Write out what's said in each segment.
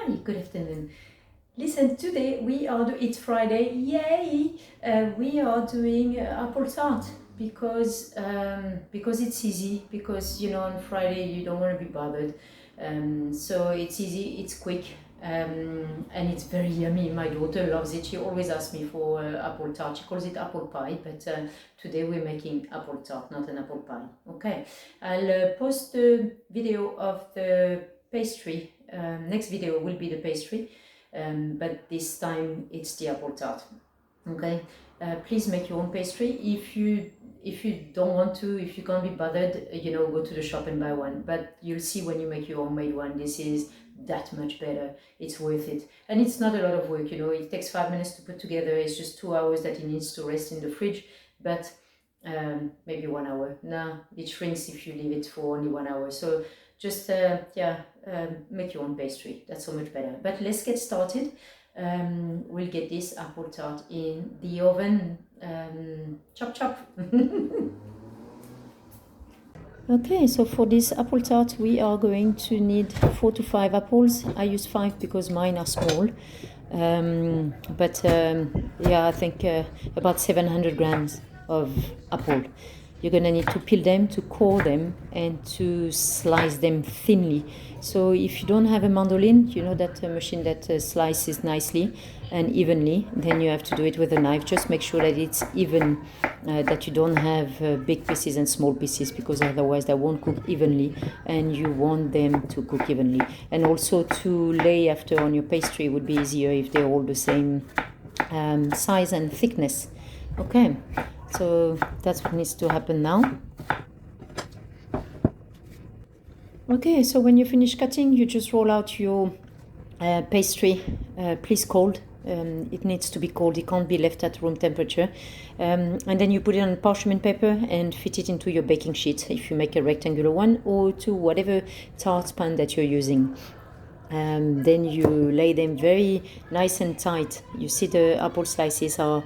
Hi, good afternoon. Listen, today it's Friday, yay! We are doing apple tart because it's easy, because on Friday you don't want to be bothered. So it's easy, it's quick, and it's very yummy. My daughter loves it. She always asks me for apple tart. She calls it apple pie, but today we're making apple tart, not an apple pie. Okay, I'll post the video of the pastry. Next video will be the pastry, but this time it's the apple tart. Okay, please make your own pastry. If you don't want to, if you can't be bothered, go to the shop and buy one. But you'll see when you make your homemade one, this is that much better. It's worth it, and it's not a lot of work. It takes 5 minutes to put together. It's just 2 hours that it needs to rest in the fridge, but maybe 1 hour. No, it shrinks if you leave it for only 1 hour. So just make your own pastry. That's so much better. But let's get started. We'll get this apple tart in the oven. Chop chop. Okay, so for this apple tart we are going to need 4 to 5 apples. I use 5 because mine are small. I think about 700 grams of apple. You're gonna need to peel them, to core them, and to slice them thinly. So if you don't have a mandoline, that machine that slices nicely and evenly, then you have to do it with a knife. Just make sure that it's even, that you don't have big pieces and small pieces, because otherwise they won't cook evenly, and you want them to cook evenly. And also to lay after on your pastry would be easier if they're all the same size and thickness. Okay. So that's what needs to happen now. Okay, so when you finish cutting, you just roll out your pastry, please cold. It needs to be cold, it can't be left at room temperature. And then you put it on parchment paper and fit it into your baking sheet, if you make a rectangular one, or to whatever tart pan that you're using. Then you lay them very nice and tight. You see the apple slices are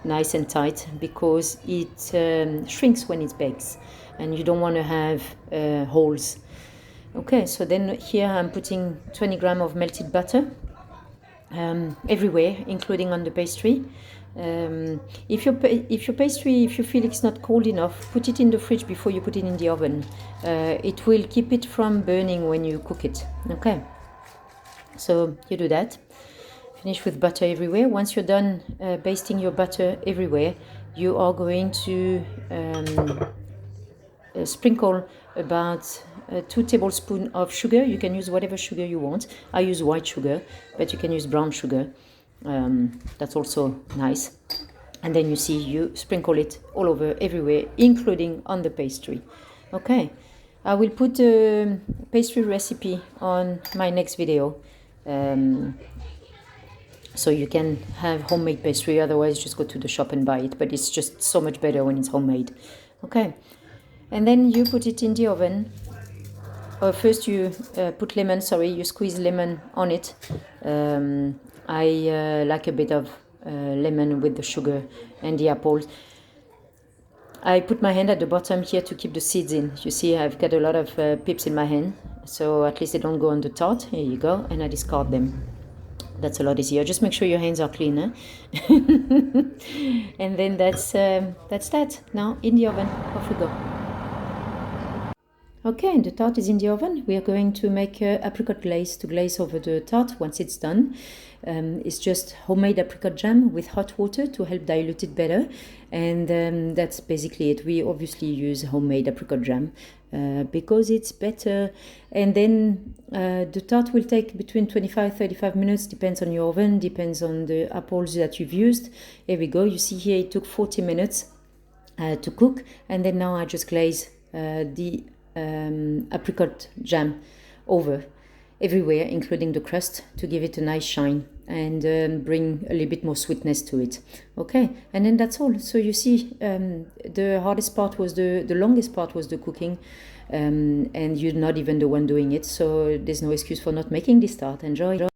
nice and tight because it shrinks when it bakes, and you don't want to have holes. Okay, so then here I'm putting 20 grams of melted butter everywhere, including on the pastry. If your pastry, if you feel it's not cold enough, put it in the fridge before you put it in the oven. It will keep it from burning when you cook it. Okay. So you do that. Finish with butter everywhere. Once you're done basting your butter everywhere, you are going to sprinkle about 2 tablespoons of sugar. You can use whatever sugar you want. I use white sugar, but you can use brown sugar. That's also nice. And then you sprinkle it all over everywhere, including on the pastry. Okay. I will put the pastry recipe on my next video. So you can have homemade pastry, otherwise just go to the shop and buy it, but it's just so much better when it's homemade. Okay, and then you put it in the oven. First you put lemon, you squeeze lemon on it. I like a bit of lemon with the sugar and the apples. I put my hand at the bottom here to keep the seeds in. You see, I've got a lot of pips in my hand, so at least they don't go on the tart. Here you go, and I discard them. That's a lot easier. Just make sure your hands are clean, eh? And then that's that. Now in the oven, off we go. Okay, the tart is in the oven. We are going to make apricot glaze to glaze over the tart once it's done. It's just homemade apricot jam with hot water to help dilute it better. And that's basically it. We obviously use homemade apricot jam because it's better. And then the tart will take between 25-35 minutes, depends on your oven, depends on the apples that you've used. Here we go. You see here it took 40 minutes to cook. And then now I just glaze the apricot jam over everywhere, including the crust, to give it a nice shine and bring a little bit more sweetness to it. Okay, and then that's all. So you see, the hardest part was the longest part was the cooking, and you're not even the one doing it, so there's no excuse for not making this tart. Enjoy.